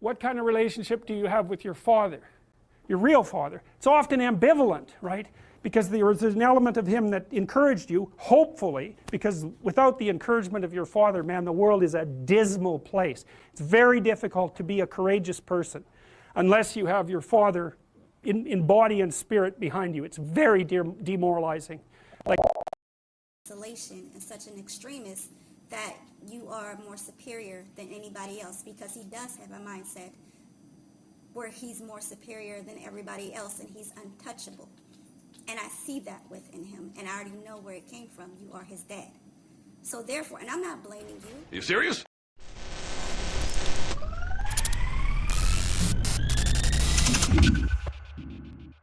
What kind of relationship do you have with your father? Your real father. It's often ambivalent, right? Because there's an element of him that encouraged you, hopefully, because without the encouragement of your father, man, the world is a dismal place. It's very difficult to be a courageous person unless you have your father in body and spirit behind you. It's very demoralizing. Like isolation and such an extremist that you are more superior than anybody else, because he does have a mindset where he's more superior than everybody else and he's untouchable. And I see that within him, and I already know where it came from. You are his dad. So therefore, and I'm not blaming you. Are you serious?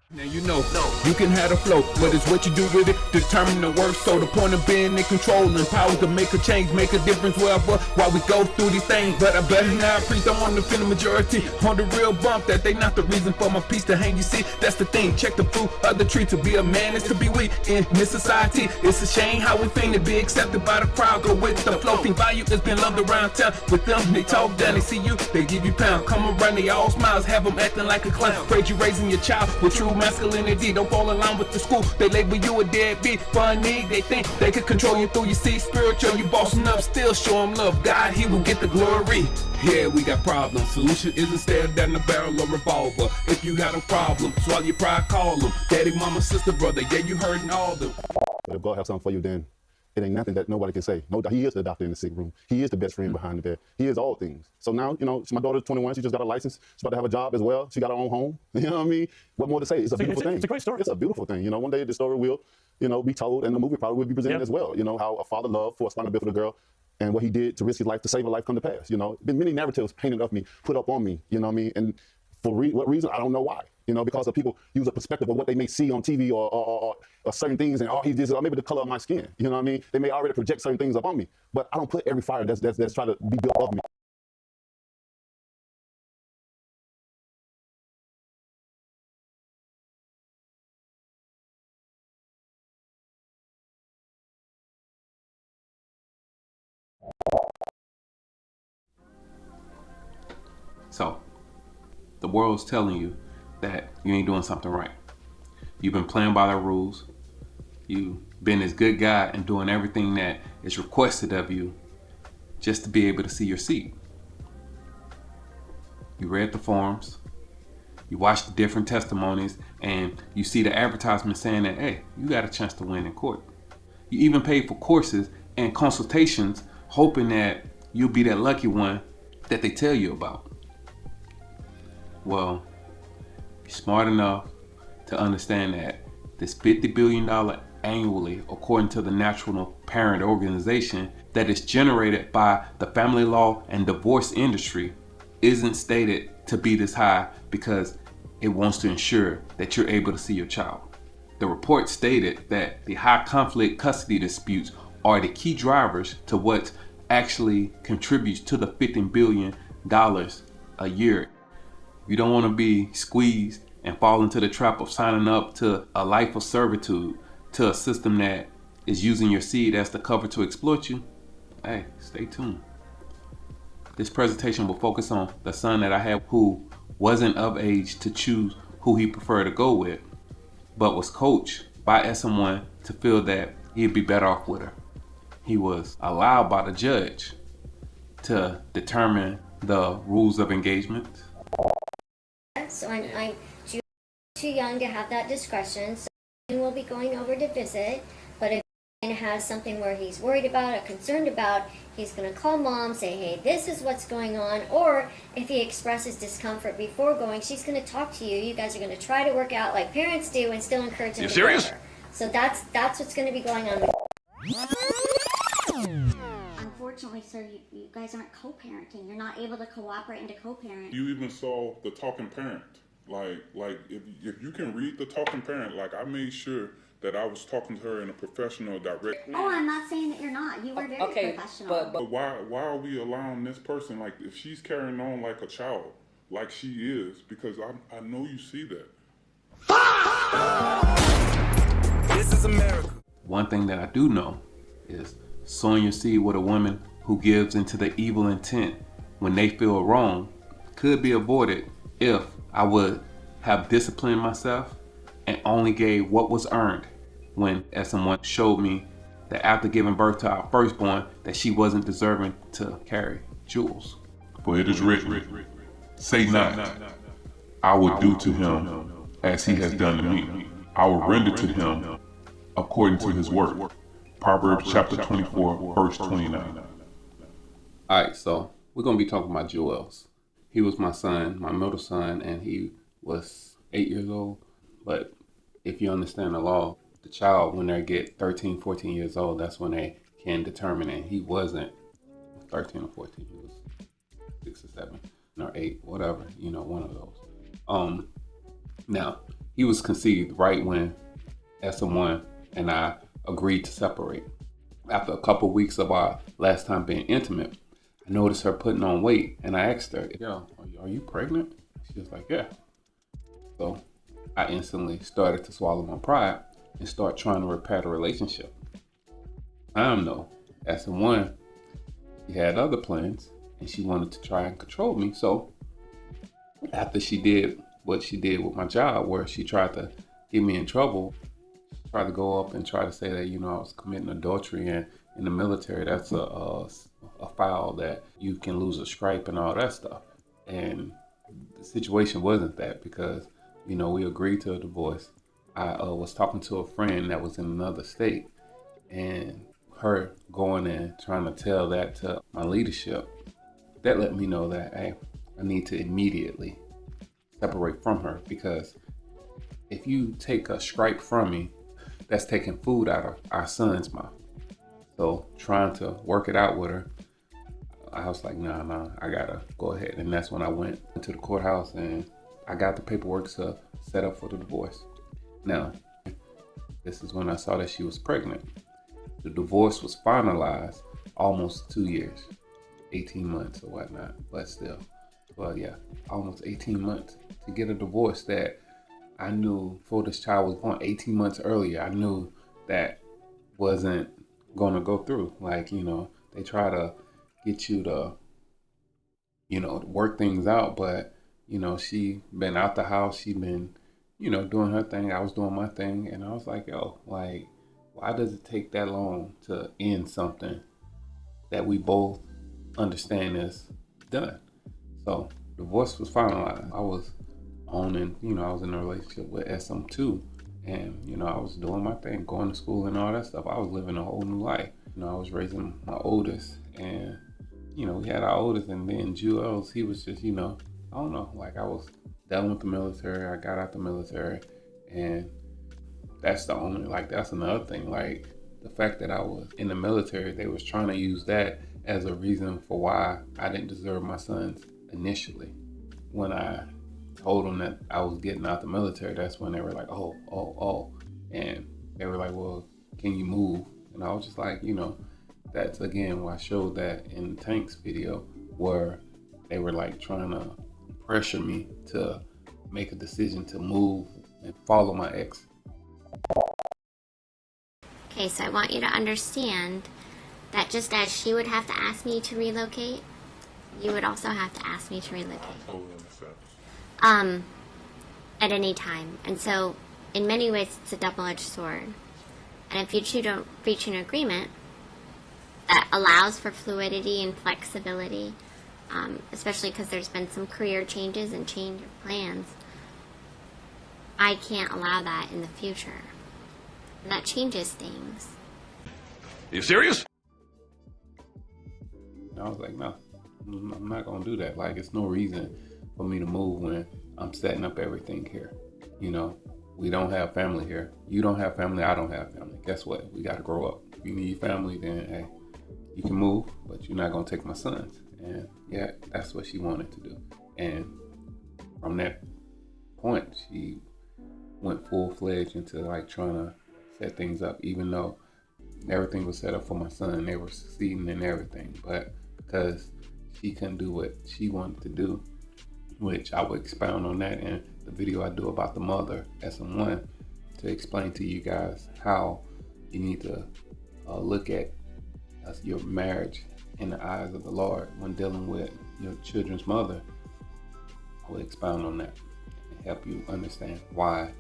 Now you know, you can have the flow, but it's what you do with it, determine the work. So the point of being in control and power to make a change, make a difference wherever, while we go through these things. But I better not preach, I want to feel the majority on the real bump, that they not the reason for my peace to hang. You see, that's the thing, check the fruit of the tree. To be a man is to be weak in this society. It's a shame how we think to be accepted by the crowd. Go with the flow, think value has been loved around town. With them, they talk down, they see you, they give you pound. Come around, they all smiles, have them acting like a clown. Afraid you raising your child with true masculinity. Don't fall in line with the school, they label you a deadbeat. Funny, they think they can control you through your seat. Spiritual, you bossing up, still show them love. God, he will get the glory. Yeah, we got problems. Solution isn't staring down the barrel of revolver. If you got a problem, swallow your pride, call them. Daddy, mama, sister, brother, yeah, you hurting all them. But if God has something for you, then it ain't nothing that nobody can say. No, he is the doctor in the sick room. He is the best friend behind the bed. He is all things. So now, you know, my daughter's 21. She just got a license. She's about to have a job as well. She got her own home. You know what I mean? What more to say? It's a beautiful thing. It's a great story. It's a beautiful thing. You know, one day the story will, you know, be told, and the movie probably will be presented as well. You know, how a father loved for a spinal bit for the girl, and what he did to risk his life to save her life come to pass. You know, been many narratives painted of me, put up on me. You know what I mean? And for what reason? I don't know why. You know, because of people use a perspective of what they may see on TV or certain things, and he's just, or maybe the color of my skin. You know what I mean? They may already project certain things upon me, but I don't put every fire that's trying to be built of me. So, the world's telling you that you ain't doing something right. You've been playing by their rules. You've been this good guy and doing everything that is requested of you just to be able to see your seat. You read the forums, you watched the different testimonies, and you see the advertisement saying that, hey, you got a chance to win in court. You even paid for courses and consultations, hoping that you'll be that lucky one that they tell you about. Well, you're smart enough to understand that this $50 billion annually, according to the National Parent Organization, that is generated by the family law and divorce industry, isn't stated to be this high because it wants to ensure that you're able to see your child. The report stated that the high conflict custody disputes are the key drivers to what actually contributes to the $15 billion a year. You don't want to be squeezed and fall into the trap of signing up to a life of servitude to a system that is using your seed as the cover to exploit you. Hey, stay tuned. This presentation will focus on the son that I had who wasn't of age to choose who he preferred to go with, but was coached by someone to feel that he'd be better off with her. He was allowed by the judge to determine the rules of engagement. So I'm too young to have that discretion, so we'll be going over to visit, but if he has something where he's worried about or concerned about, he's going to call mom, say, hey, this is what's going on, or if he expresses discomfort before going, she's going to talk to you. You guys are going to try to work out like parents do and still encourage him to go over. So that's what's going to be going on. Unfortunately, sir, you guys aren't co-parenting. You're not able to cooperate and to co-parent. You even saw the talking parent. Like if you can read the talking parent, like I made sure that I was talking to her in a professional, direct manner. Oh, I'm not saying that you're not. You were very professional. But why are we allowing this person, like if she's carrying on like a child, like she is, because I know you see that. This is America. One thing that I do know is sowing your seed with a woman who gives into the evil intent when they feel wrong could be avoided if I would have disciplined myself and only gave what was earned. When, as someone showed me that after giving birth to our firstborn, that she wasn't deserving to carry Juelz. For it is written, say not, I will do to him as he has done to me. I will render to him according to his work. Proverbs chapter 24, verse 29. Alright, so we're going to be talking about Juelz. He was my son, my middle son, and he was 8 years old. But if you understand the law, the child, when they get 13, 14 years old, that's when they can determine it. He wasn't 13 or 14. He was 6 or 7 or 8, whatever, one of those. Now, he was conceived right when SM1 and I agreed to separate. After a couple weeks of our last time being intimate, I noticed her putting on weight, and I asked her, "Yo, are you pregnant?" She was like, "Yeah." So I instantly started to swallow my pride and start trying to repair the relationship. Though, SM1, she had other plans, and she wanted to try and control me. So after she did what she did with my job, where she tried to get me in trouble, she tried to go up and try to say that, I was committing adultery, and in the military, that's a foul that you can lose a stripe and all that stuff. And the situation wasn't that, because, we agreed to a divorce. I was talking to a friend that was in another state, and her going and trying to tell that to my leadership, that let me know that, hey, I need to immediately separate from her, because if you take a stripe from me, that's taking food out of our son's mouth. So trying to work it out with her, I was like, nah, I gotta go ahead. And that's when I went to the courthouse and I got the paperwork to set up for the divorce. Now, this is when I saw that she was pregnant. The divorce was finalized almost 2 years, 18 months or whatnot, but still. Well, yeah, almost 18 months to get a divorce that I knew before this child was born, 18 months earlier, I knew that wasn't going to go through. Like, they try to get you to, work things out, but, she been out the house, she been, doing her thing, I was doing my thing, and I was like, yo, like, why does it take that long to end something that we both understand is done? So divorce was finalized. I was owning, I was in a relationship with SM2, and, I was doing my thing, going to school and all that stuff. I was living a whole new life. I was raising my oldest, and, we had our oldest, and then Juelz, he was just, I don't know, like I was done with the military. I got out the military, and that's another thing. Like, the fact that I was in the military, they was trying to use that as a reason for why I didn't deserve my sons initially. When I told them that I was getting out the military, that's when they were like, oh. And they were like, well, can you move? And I was just like, that's again why I showed that in the Tanks video, where they were like trying to pressure me to make a decision to move and follow my ex. Okay, so I want you to understand that just as she would have to ask me to relocate, you would also have to ask me to relocate. At any time. And so, in many ways, it's a double-edged sword. And if you two don't reach an agreement that allows for fluidity and flexibility, especially because there's been some career changes and change of plans, I can't allow that in the future. And that changes things. Are you serious? And I was like, no, I'm not going to do that. Like, it's no reason for me to move when I'm setting up everything here. We don't have family here. You don't have family, I don't have family. Guess what? We got to grow up. If you need family, then, hey, you can move, but you're not going to take my sons. And yeah, that's what she wanted to do. And from that point, she went full-fledged into like trying to set things up, even though everything was set up for my son. They were succeeding in everything, but because she couldn't do what she wanted to do, which I would expound on that in the video I do about the mother, SM1, to explain to you guys how you need to look at your marriage in the eyes of the Lord when dealing with your children's mother. I will expound on that and help you understand why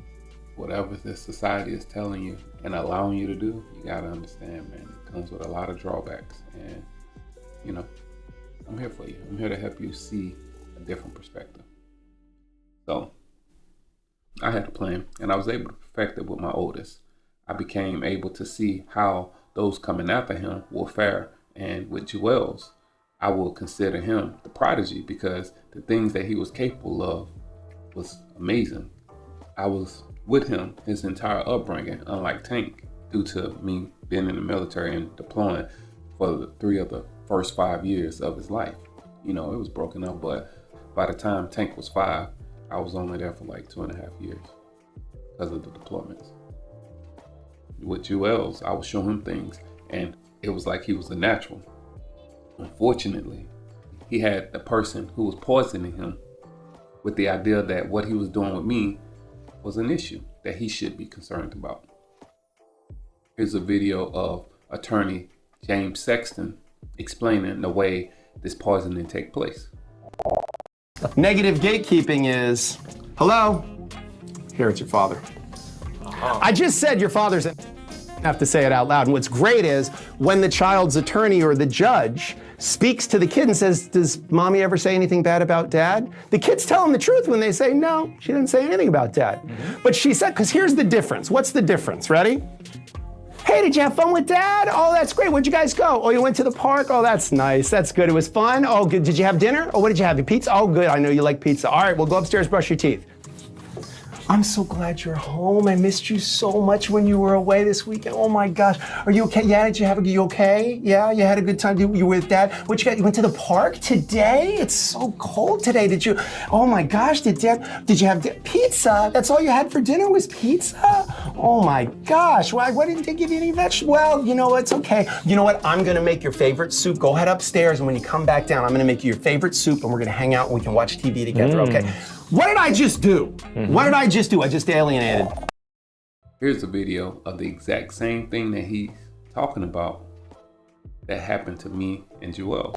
whatever this society is telling you and allowing you to do, you gotta understand, man, it comes with a lot of drawbacks. And, you know, I'm here for you. I'm here to help you see a different perspective. So I had a plan, and I was able to perfect it with my oldest. I became able to see how those coming after him will fare. And with Juelz, I will consider him the prodigy because the things that he was capable of was amazing. I was with him his entire upbringing, unlike Tank, due to me being in the military and deploying for the 3 of the first 5 years of his life. You know, it was broken up, but by the time Tank was 5, I was only there for like 2.5 years because of the deployments. With Juelz, I would show him things, and it was like he was a natural. Unfortunately, he had a person who was poisoning him with the idea that what he was doing with me was an issue that he should be concerned about. Here's a video of attorney James Sexton explaining the way this poisoning take place. Negative gatekeeping is, hello, here it's your father. I just said your father's have to say it out loud. And what's great is when the child's attorney or the judge speaks to the kid and says, does mommy ever say anything bad about dad? The kids tell him the truth when they say, no, she didn't say anything about dad. But she said, because here's the difference. What's the difference? Ready? Hey, did you have fun with dad? Oh, that's great. Where'd you guys go? Oh, you went to the park? Oh, that's nice. That's good. It was fun? Oh, good. Did you have dinner? Oh, what did you have? Pizza? Oh, good. I know you like pizza. All right, well, go upstairs, brush your teeth. I'm so glad you're home. I missed you so much when you were away this weekend. Oh my gosh. Are you okay? Yeah, you okay? Yeah, you had a good time? You were with dad? What you got? You went to the park today? It's so cold today. Oh my gosh, did you have pizza? That's all you had for dinner was pizza? Oh my gosh, why didn't they give you any vegetables? Well, you know, it's okay. You know what? I'm gonna make your favorite soup. Go head upstairs, and when you come back down, I'm gonna make you your favorite soup, and we're gonna hang out and we can watch TV together, okay? What did I just do? What did I just do? I just alienated. Here's a video of the exact same thing that he's talking about that happened to me and Juelz.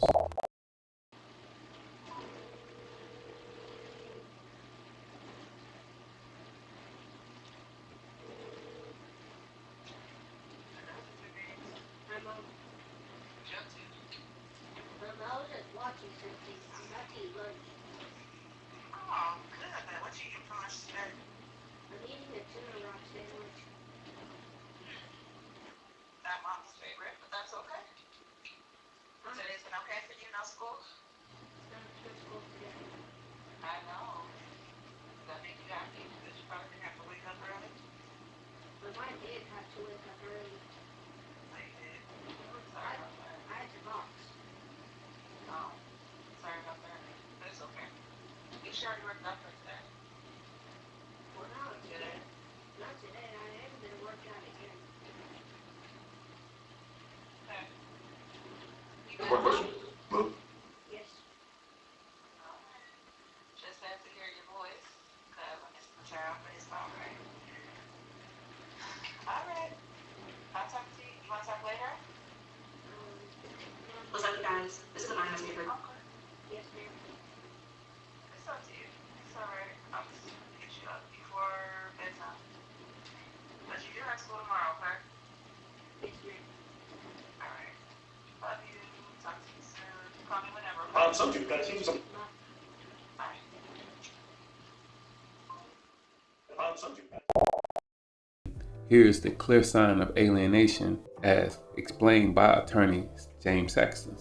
Here's the clear sign of alienation as explained by attorney James Sexton.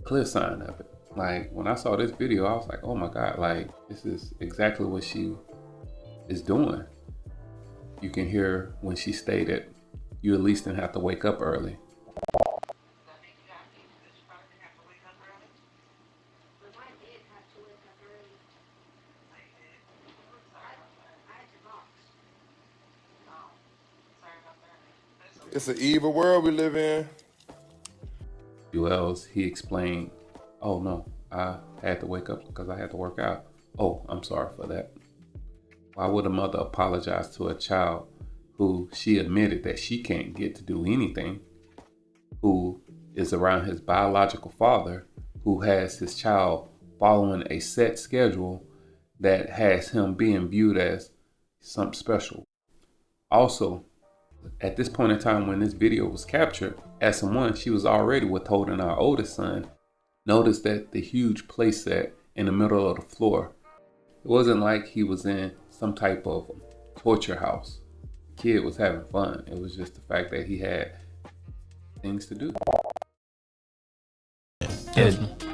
Clear sign of it. Like, when I saw this video, I was like, oh my God, like, this is exactly what she is doing. You can hear when she stated, you at least didn't have to wake up early. It's an evil world we live in. Juelz, he explained, oh no, I had to wake up because I had to work out. Oh, I'm sorry for that. Why would a mother apologize to a child who she admitted that she can't get to do anything, who is around his biological father, who has his child following a set schedule that has him being viewed as something special. Also, at this point in time when this video was captured, as someone, she was already withholding our oldest son. Notice that the huge playset in the middle of the floor, it wasn't like he was in some type of torture house. The kid was having fun. It was just the fact that he had things to do.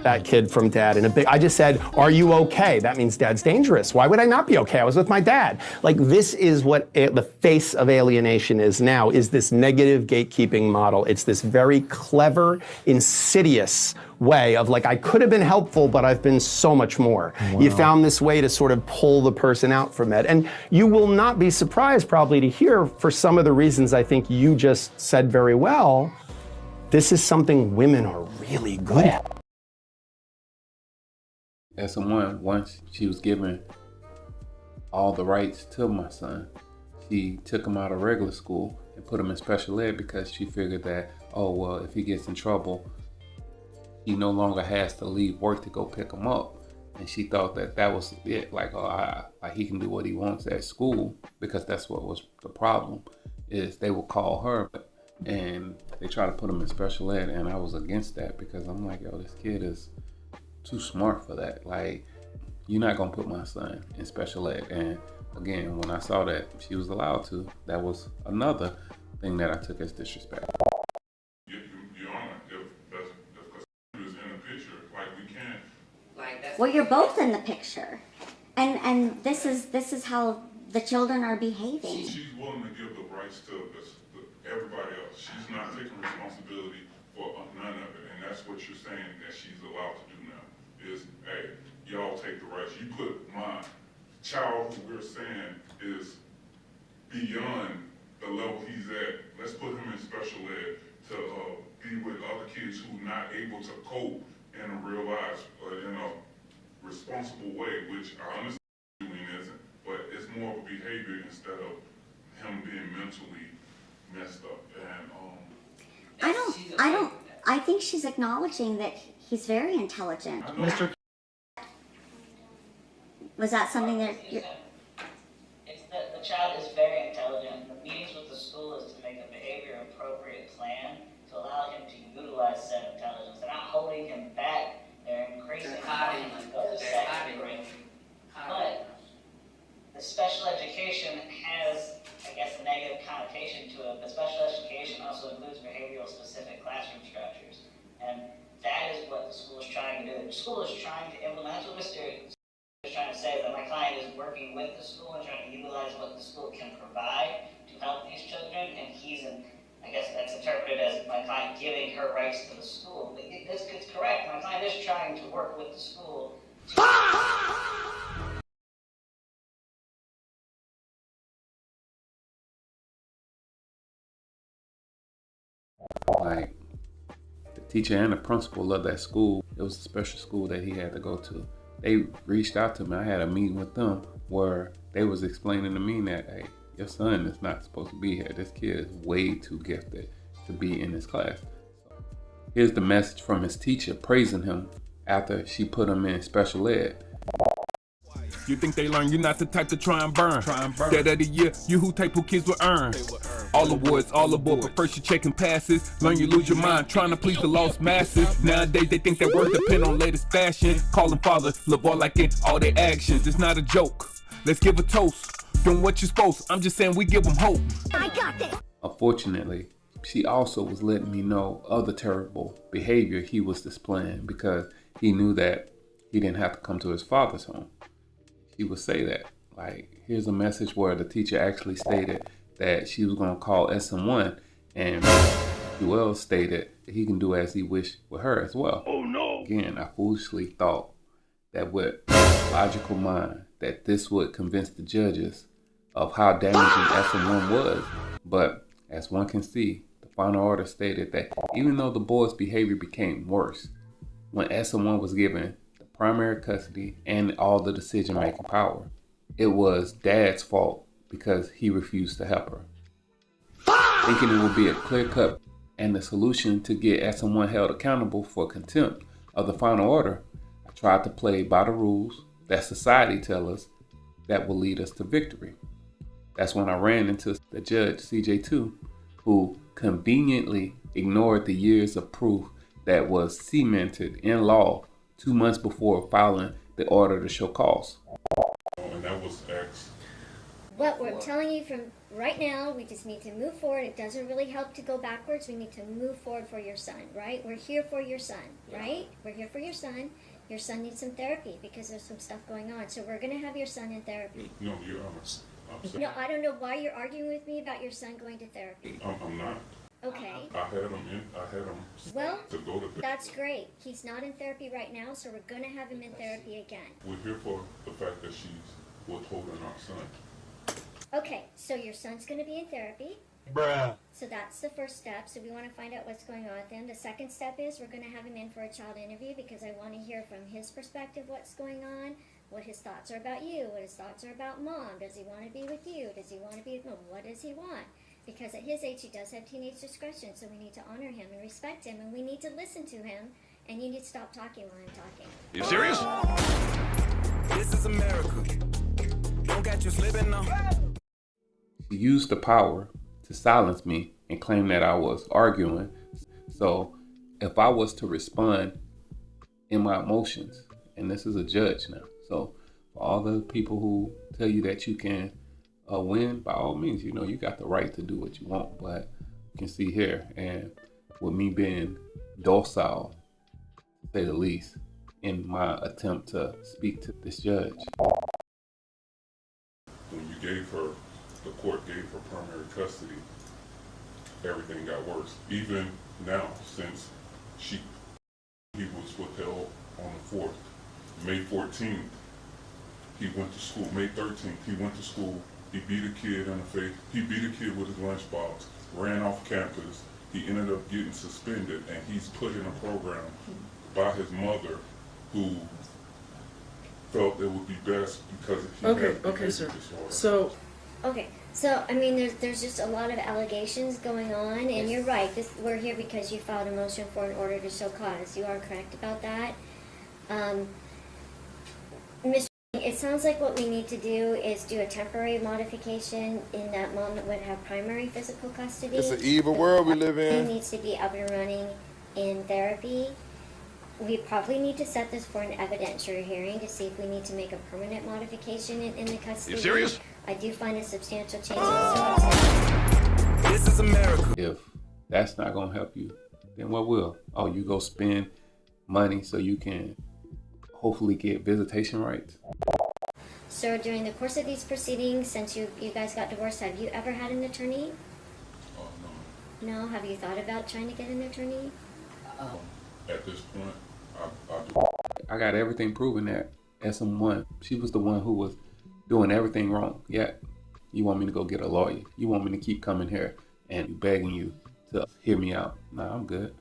That kid from dad in a big, I just said, are you okay? That means dad's dangerous. Why would I not be okay? I was with my dad. Like, this is what the face of alienation is now, is this negative gatekeeping model. It's this very clever, insidious way of like, I could have been helpful, but I've been so much more. Wow. You found this way to sort of pull the person out from it. And you will not be surprised probably to hear, for some of the reasons I think you just said very well, this is something women are really good at. As someone, once she was given all the rights to my son, she took him out of regular school and put him in special ed because she figured that, oh, well, if he gets in trouble, he no longer has to leave work to go pick him up. And she thought that that was it, like, oh, he can do what he wants at school, because that's what was the problem, is they would call her and they try to put him in special ed. And I was against that because I'm like, yo, this kid is too smart for that. Like, you're not gonna put my son in special ed. And again, when I saw that she was allowed to, that was another thing that I took as disrespect. Your Honor, if is in the picture, like, we can't. Well, you're both in the picture, and this is how the children are behaving. She's willing to give the rights to everybody else. She's not taking responsibility for none of it, and that's what you're saying that she's allowed to do now. Is, hey, y'all take the rights. You put my child, who we're saying is beyond the level he's at, let's put him in special ed to be with other kids who are not able to cope in a real life, in a responsible way, which I understand doing isn't, but it's more of a behavior instead of him being mentally messed up. And I think she's acknowledging that he's very intelligent. Mr. Was that something that you're... It's that the child is very intelligent. The meetings with the school is to make a behavior appropriate plan to allow him to utilize said intelligence. They're not holding him back. They're increasing him to go to second grade. But the special education has, I guess, a negative connotation to it, but special education also includes behavioral specific classroom structures. And that is what the school is trying to do. The school is trying to implement, that's what Mr. is trying to say, that my client is working with the school and trying to utilize what the school can provide to help these children, and he's I guess that's interpreted as my client giving her rights to the school. But it's correct. My client is trying to work with the school to like, the teacher and the principal of that school, it was a special school that he had to go to. They reached out to me. I had a meeting with them where they was explaining to me that, hey, your son is not supposed to be here. This kid is way too gifted to be in this class. So here's the message from his teacher praising him after she put him in special ed. You think they learn, you're not the type to try and burn. Dead of the year, you who type who kids will earn. All awards, all aboard, but first you're checking passes. Learn you lose your mind, trying to please the lost masses. Nowadays they think their worth depend on latest fashion. Call them father, look boy like in all their actions. It's not a joke, let's give a toast. Doing what you're supposed, I'm just saying we give them hope. I got this. Unfortunately, she also was letting me know of the terrible behavior he was displaying because he knew that he didn't have to come to his father's home. She would say that, like, here's a message where the teacher actually stated that she was going to call SM1, and Juelz stated that he can do as he wished with her as well. Oh no! Again, I foolishly thought that with logical mind that this would convince the judges of how damaging SM1 was. But as one can see, the final order stated that even though the boy's behavior became worse, when SM1 was given the primary custody and all the decision-making power, it was dad's fault because he refused to help her. Thinking it would be a clear cut and the solution to get SM1 held accountable for contempt of the final order, I tried to play by the rules that society tells us that will lead us to victory. That's when I ran into the judge, CJ2, who conveniently ignored the years of proof that was cemented in law 2 months before filing the order to show cause. And that was X. What we're telling you from right now, we just need to move forward. It doesn't really help to go backwards. We need to move forward for your son, right? We're here for your son, right? We're here for your son. Your son needs some therapy because there's some stuff going on. So we're going to have your son in therapy. No, you're honest. No, I don't know why you're arguing with me about your son going to therapy. I'm not. Okay. I had him Well, to go to therapy. that's great. He's not in therapy right now, so we're going to have him in therapy again. We're here for the fact that she's withholding our son. Okay, so your son's going to be in therapy. Bruh. So that's the first step. So we want to find out what's going on with him. The second step is we're going to have him in for a child interview because I want to hear from his perspective what's going on, what his thoughts are about you, what his thoughts are about mom. Does he want to be with you? Does he want to be with mom? What does he want? Because at his age, he does have teenage discretion, so we need to honor him and respect him, and we need to listen to him, and you need to stop talking while I'm talking. You serious? This is America. Don't catch you slipping now. She used the power to silence me and claim that I was arguing. So if I was to respond in my emotions, and this is a judge now, so for all the people who tell you that you can win, by all means, you know, you got the right to do what you want, but you can see here, and with me being docile, to say the least, in my attempt to speak to this judge. When you gave her, the court gave her primary custody, everything got worse. Even now, since he was withheld on the 4th, May 14th, he went to school. May 13th, he went to school. He beat a kid in the face. He beat a kid with his lunchbox, ran off campus. He ended up getting suspended, and he's put in a program by his mother, who felt it would be best because he had behavior disorder. Okay, so I mean, there's just a lot of allegations going on, and you're right. We're here because you filed a motion for an order to show cause. You are correct about that. Mr. It sounds like what we need to do is do a temporary modification in that mom would have primary physical custody. It's an evil world we live He in. needs to be up and running in therapy. We probably need to set this for an evidentiary hearing to see if we need to make a permanent modification in the custody. You serious? I do find a substantial change in circumstances. This is America. If that's not going to help you, then what will? Oh, you go spend money so you can hopefully get visitation rights? So during the course of these proceedings, since you guys got divorced, have you ever had an attorney? Oh, no. No? Have you thought about trying to get an attorney? At this point, I do. I got everything proven that SM1, she was the one who was doing everything wrong. Yet, you want me to go get a lawyer. You want me to keep coming here and begging you to hear me out. Nah, I'm good.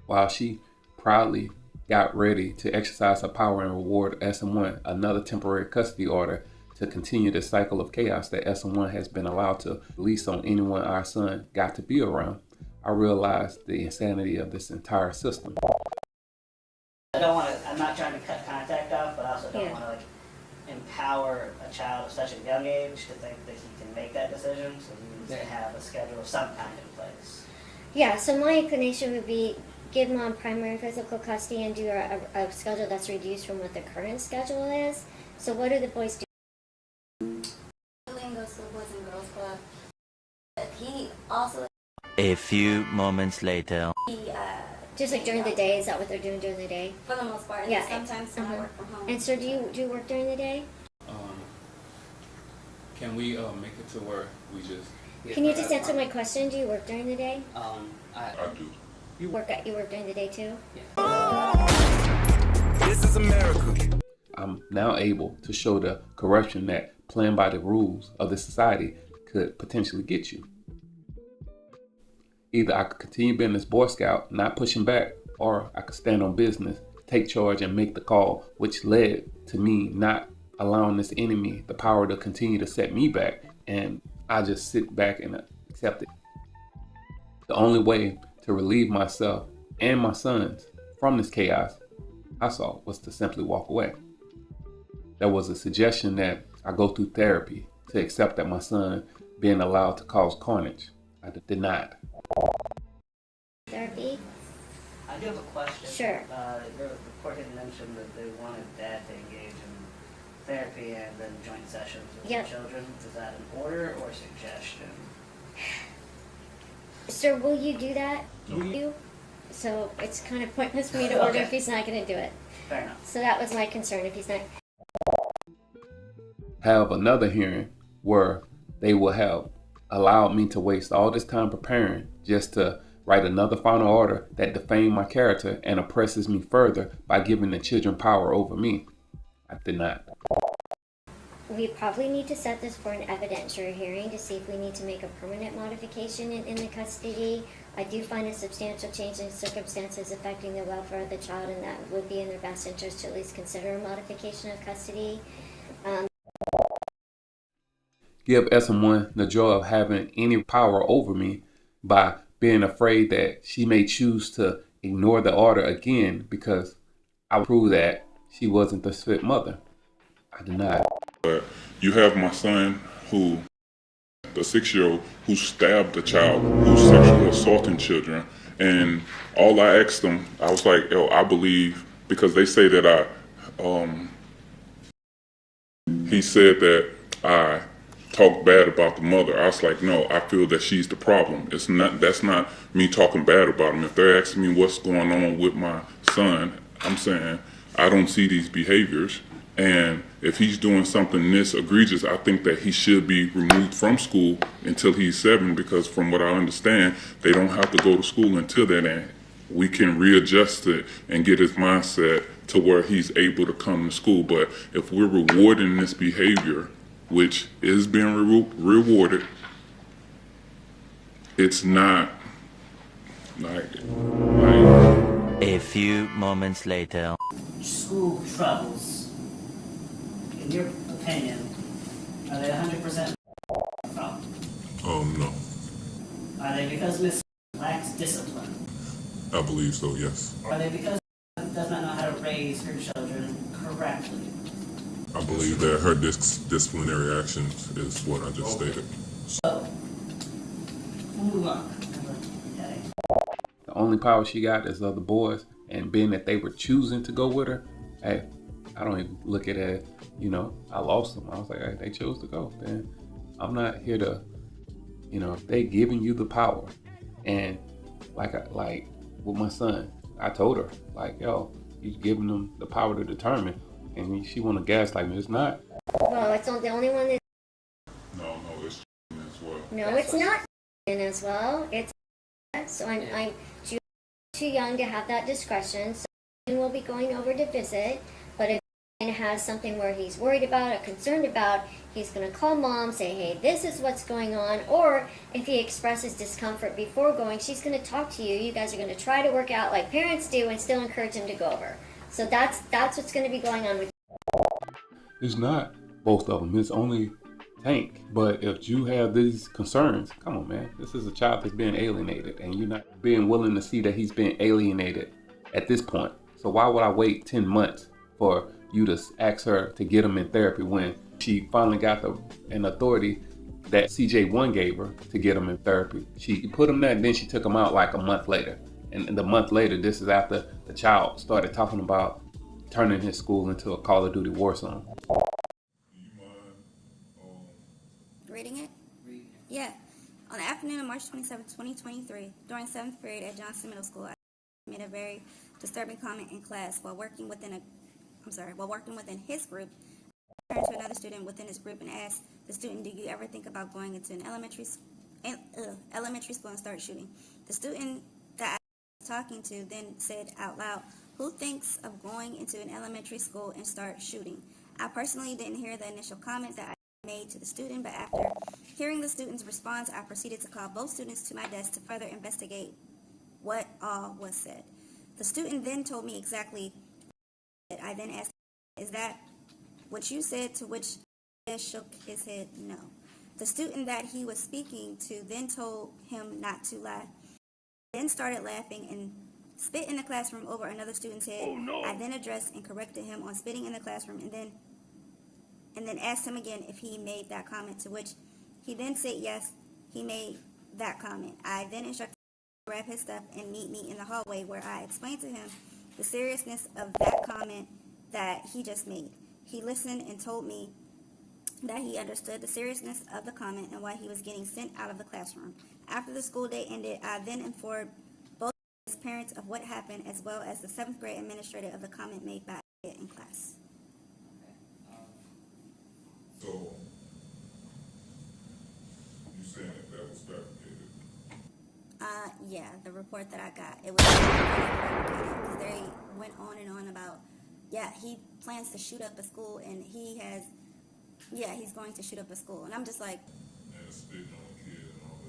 While she proudly got ready to exercise her power and reward SM1 another temporary custody order to continue the cycle of chaos that SM1 has been allowed to release on anyone our son got to be around, I realized the insanity of this entire system. I'm not trying to cut contact off, but I also don't want to empower a child at such a young age to think that he can make that decision, so he needs to have a schedule of some kind in place. Yeah, so my inclination would be give mom primary physical custody and do a schedule that's reduced from what the current schedule is. So what do the boys do? Lynn goes to the Boys and Girls Club. He also, A few moments later. Just like during the day, is that what they're doing during the day? for the most part, Yeah. sometimes when I work from home. And so do you work during the day? Can we make it to where we just... Can you just answer my question? Do you work during the day? I do. You work during the day too? This is America. I'm now able to show the corruption that playing by the rules of the society could potentially get you. Either I could continue being this Boy Scout, not pushing back, or I could stand on business, take charge, and make the call, which led to me not allowing this enemy the power to continue to set me back, and I just sit back and accept it. The only way to relieve myself and my sons from this chaos I saw was to simply walk away. There was a suggestion that I go through therapy to accept that my son being allowed to cause carnage. I denied. Therapy? I do have a question. Sure. Your report had mentioned that they wanted dad to engage in therapy and then joint sessions with Yep. the children. Is that an order or suggestion? Sir, will you do that? You? So it's kind of pointless for me to order if he's not going to do it. Fair enough. So that was my concern, if he's not. Have another hearing where they will have allowed me to waste all this time preparing just to write another final order that defames my character and oppresses me further by giving the children power over me. I did not. We probably need to set this for an evidentiary hearing to see if we need to make a permanent modification in the custody. I do find a substantial change in circumstances affecting the welfare of the child, and that would be in their best interest to at least consider a modification of custody. Give SM1 the joy of having any power over me by being afraid that she may choose to ignore the order again because I would prove that she wasn't the fit mother. I denied. But you have my son who, the 6-year-old, who stabbed a child, who's sexually assaulting children. And all I asked them, I was like, yo, I believe, because they say that he said that I talk bad about the mother. I was like, no, I feel that she's the problem. That's not me talking bad about him. If they're asking me what's going on with my son, I'm saying I don't see these behaviors. And if he's doing something this egregious, I think that he should be removed from school until he's 7, because from what I understand, they don't have to go to school until that end. We can readjust it and get his mindset to where he's able to come to school. But if we're rewarding this behavior, which is being rewarded, it's not like. A few moments later. School troubles, in your opinion, are they 100% problem? No. Are they because Miss lacks discipline? I believe so, yes. Are they because she does not know how to raise her children correctly? I believe that her disciplinary actions is what I just stated. So, we'll move on. The only power she got is of the boys, and being that they were choosing to go with her, hey, I don't even look at it, I lost them. I was like, hey, they chose to go. Then I'm not here to, if they giving you the power. And like with my son, I told her, like, yo, he's giving them the power to determine. And she want to gaslight me. It's not. Well, it's not the only one that. No, it's as well. No, it's not as well. It's so I'm too young to have that discretion. So we'll be going over to visit. But if he has something where he's worried about or concerned about, he's going to call mom, say, hey, this is what's going on. Or if he expresses discomfort before going, she's going to talk to you. You guys are going to try to work out like parents do and still encourage him to go over. So that's what's going to be going on with. It's not both of them. It's only Tank. But if you have these concerns, come on, man. This is a child that's being alienated, and you're not being willing to see that he's being alienated at this point. So why would I wait 10 months for you to ask her to get him in therapy when she finally got an authority that CJ1 gave her to get him in therapy? She put him there, and then she took him out like a month later. And the month later, this is after the child started talking about turning his school into a Call of Duty war zone. Reading it? Yeah. On the afternoon of March 27, 2023, during 7th period at Johnson Middle School, I made a very disturbing comment in class while working within his group. I turned to another student within his group and asked the student, do you ever think about going into an elementary school and start shooting? The student that I was talking to then said out loud, who thinks of going into an elementary school and start shooting? I personally didn't hear the initial comment that I made to the student, but after hearing the student's response, I proceeded to call both students to my desk to further investigate what all was said. The student then told me exactly what I then asked, is that what you said? To which he shook his head no. The student that he was speaking to then told him not to laugh, then started laughing and spit in the classroom over another student's head. Oh, no. I then addressed and corrected him on spitting in the classroom, and then asked him again if he made that comment, to which he then said yes, he made that comment. I then instructed him to grab his stuff and meet me in the hallway, where I explained to him the seriousness of that comment that he just made. He listened and told me that he understood the seriousness of the comment and why he was getting sent out of the classroom. After the school day ended, I then informed both his parents of what happened, as well as the 7th grade administrator of the comment made by it in class. So, you saying that was fabricated? Yeah, the report that I got, it was fabricated, because they went on and on about, yeah, he plans to shoot up a school, and he's going to shoot up a school. And I'm just like, And spitting on a kid and all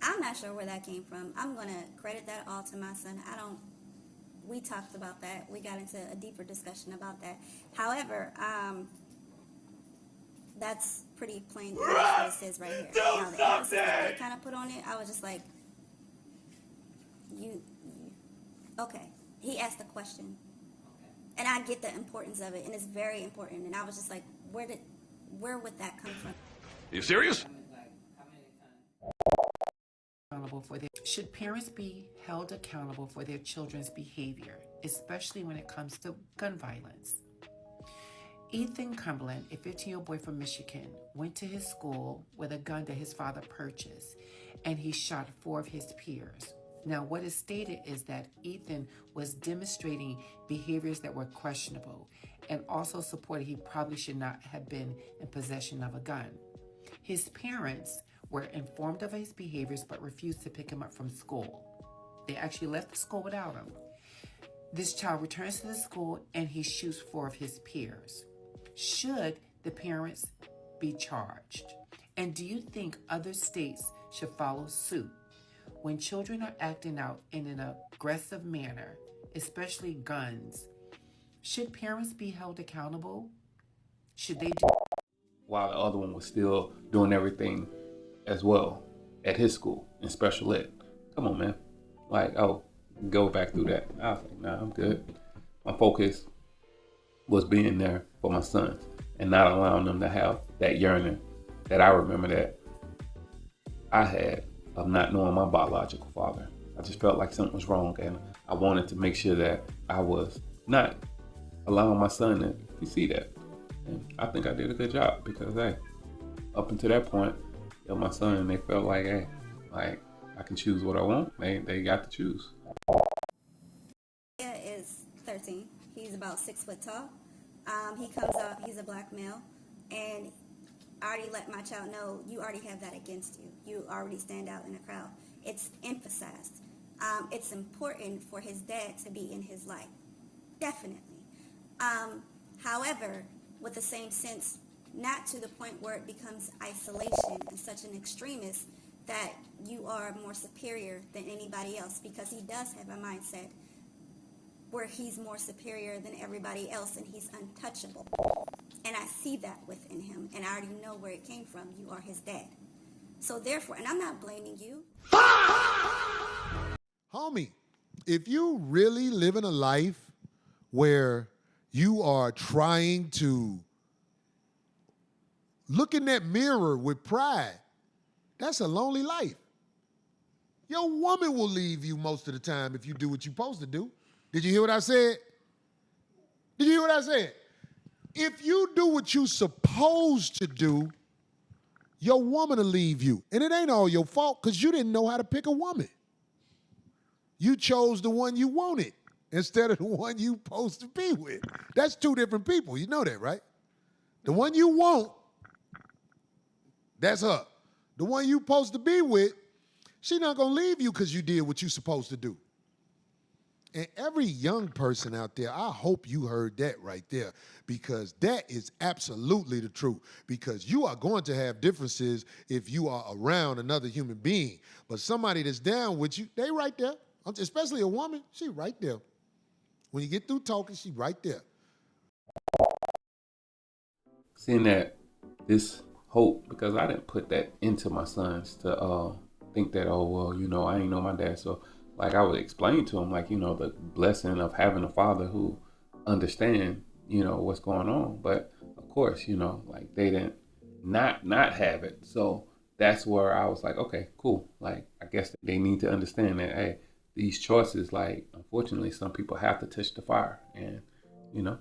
that. I'm not sure where that came from. I'm going to credit that all to my son. We talked about that. We got into a deeper discussion about that. However, that's pretty plain what it says right here. Now, the emphasis that they kind of put on it, I was just like, okay. He asked a question. And I get the importance of it, and it's very important. And I was just like, where would that come from? Are you serious? Should parents be held accountable for their children's behavior, especially when it comes to gun violence? Ethan Cumberland, a 15-year-old boy from Michigan, went to his school with a gun that his father purchased, and he shot 4 of his peers. Now, what is stated is that Ethan was demonstrating behaviors that were questionable, and also supported he probably should not have been in possession of a gun. His parents were informed of his behaviors but refused to pick him up from school. They actually left the school without him. This child returns to the school and he shoots 4 of his peers. Should the parents be charged? And do you think other states should follow suit? When children are acting out in an aggressive manner, especially guns, should parents be held accountable? Should they do? While the other one was still doing everything as well at his school in special ed. Come on, man. Like, oh, go back through that. I was like, nah, I'm good. My focus was being there for my sons and not allowing them to have that yearning that I remember that I had of not knowing my biological father. I just felt like something was wrong, and I wanted to make sure that I was not allowing my son to see that. And I think I did a good job, because hey, up until that point, my son, they felt like, hey, like I can choose what I want. They got to choose. Is 13. He's about 6 foot tall. He comes out, he's a black male, and I already let my child know, you already have that against you. You already stand out in the crowd. It's emphasized. It's important for his dad to be in his life. Definitely. However, with the same sense, not to the point where it becomes isolation and such an extremist that you are more superior than anybody else, because he does have a mindset where he's more superior than everybody else and he's untouchable. And I see that within him, and I already know where it came from. You are his dad. So therefore, and I'm not blaming you. Homie, if you really living a life where you are trying to look in that mirror with pride, that's a lonely life. Your woman will leave you most of the time if you do what you're supposed to do. Did you hear what I said? Did you hear what I said? If you do what you're supposed to do, your woman will leave you. And it ain't all your fault, because you didn't know how to pick a woman. You chose the one you wanted instead of the one you supposed to be with. That's 2 different people. You know that, right? The one you want, that's her. The one you supposed to be with, she not going to leave you because you did what you supposed to do. And every young person out there, I hope you heard that right there, because that is absolutely the truth. Because you are going to have differences if you are around another human being. But somebody that's down with you, they right there. Especially a woman, she right there. When you get through talking, she right there. Seeing that this hope, because I didn't put that into my sons to think that, oh, well, I ain't know my dad, so like I would explain to him, like, you know, the blessing of having a father who understand, you know, what's going on. But of course, you know, like they didn't not have it. So that's where I was like, okay, cool. Like, I guess they need to understand that, hey, these choices, like, unfortunately, some people have to touch the fire. And, you know,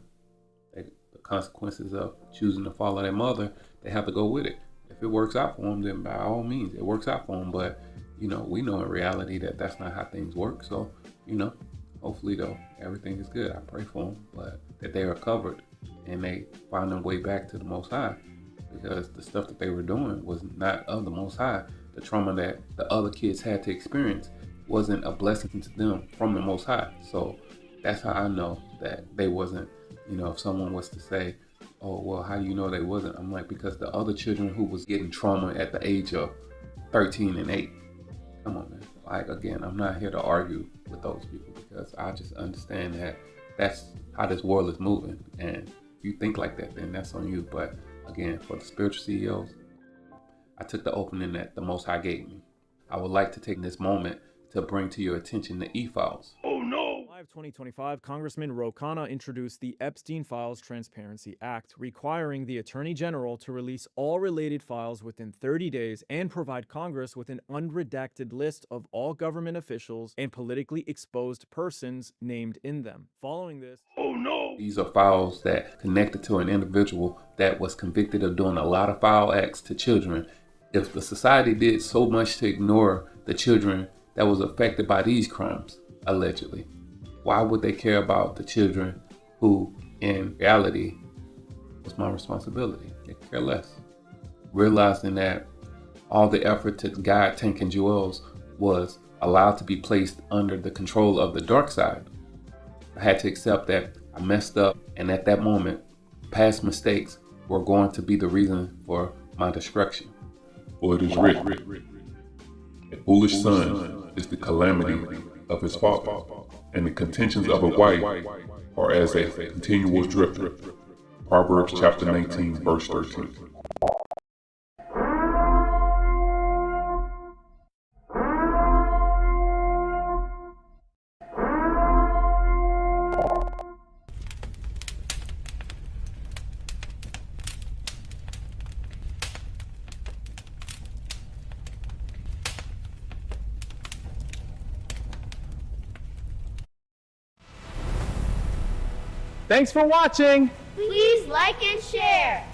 the consequences of choosing to follow their mother, they have to go with it. If it works out for them, then by all means, it works out for them. But, you know, we know in reality that that's not how things work. So, you know, hopefully, though, everything is good. I pray for them, but that they are covered and they find their way back to the Most High, because the stuff that they were doing was not of the Most High. The trauma that the other kids had to experience wasn't a blessing to them from the Most High. So that's how I know that they wasn't, you know, if someone was to say, oh, well, how do you know they wasn't? I'm like, because the other children who was getting trauma at the age of 13 and 8, come on, man. Like, again, I'm not here to argue with those people, because I just understand that that's how this world is moving. And if you think like that, then that's on you. But again, for the spiritual CEOs, I took the opening that the Most High gave me. I would like to take this moment to bring to your attention the e-files. Oh no! July of 2025, Congressman Ro Khanna introduced the Epstein Files Transparency Act, requiring the Attorney General to release all related files within 30 days and provide Congress with an unredacted list of all government officials and politically exposed persons named in them. Following this... Oh no! These are files that connected to an individual that was convicted of doing a lot of foul acts to children. If the society did so much to ignore the children that was affected by these crimes, allegedly, why would they care about the children who, in reality, was my responsibility? They care less. Realizing that all the effort to guide Tank and Juelz was allowed to be placed under the control of the dark side, I had to accept that I messed up, and at that moment, past mistakes were going to be the reason for my destruction. For it is written, a foolish son is the calamity of his father, and the contentions of a wife are as a continual drifter. Proverbs chapter 19, verse 13. Thanks for watching! Please like and share.